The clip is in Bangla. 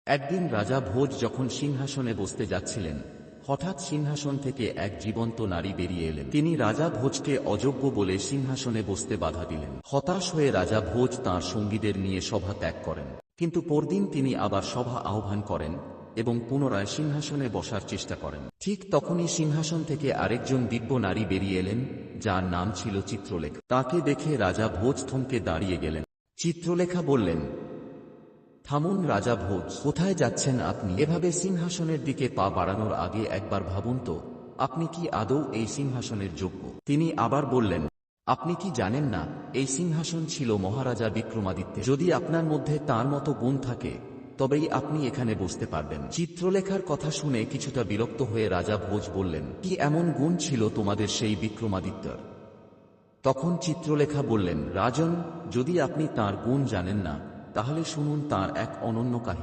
একদিন রাজা ভোজ যখন সিংহাসনে বসতে যাচ্ছিলেন, হঠাৎ সিংহাসন থেকে এক জীবন্ত নারী বেরিয়ে এলেন। তিনি রাজা ভোজকে অযোগ্য বলে সিংহাসনে বসতে বাধা দিলেন। হতাশ হয়ে রাজা ভোজ তাঁর সঙ্গীদের নিয়ে সভা ত্যাগ করেন। কিন্তু পরদিন তিনি আবার সভা আহ্বান করেন এবং পুনরায় সিংহাসনে বসার চেষ্টা করেন। ঠিক তখনই সিংহাসন থেকে আরেকজন দিব্য নারী বেরিয়ে এলেন, যার নাম ছিল চিত্রলেখা। তাকে দেখে রাজা ভোজ থমকে দাঁড়িয়ে গেলেন। চিত্রলেখা বললেন, থামুন রাজা ভোজ, কোথায় যাচ্ছেন আপনি? এভাবে সিংহাসনের দিকে পা বাড়ানোর আগে একবার ভাবুন তো, আপনি কি আদৌ এই সিংহাসনের যোগ্য? তিনি আবার বললেন, আপনি কি জানেন না, এই সিংহাসন ছিল মহারাজা বিক্রমাদিত্যের। যদি আপনার মধ্যে তাঁর মতো গুণ থাকে তবেই আপনি এখানে বসতে পারবেন। চিত্রলেখার কথা শুনে কিছুটা বিরক্ত হয়ে রাজা ভোজ বললেন, কি এমন গুণ ছিল তোমাদের সেই বিক্রমাদিত্যর? তখন চিত্রলেখা বললেন, রাজন, যদি আপনি তাঁর গুণ জানেন না তাহলে শুনুন তাঁর এক অনন্য কাহিনী।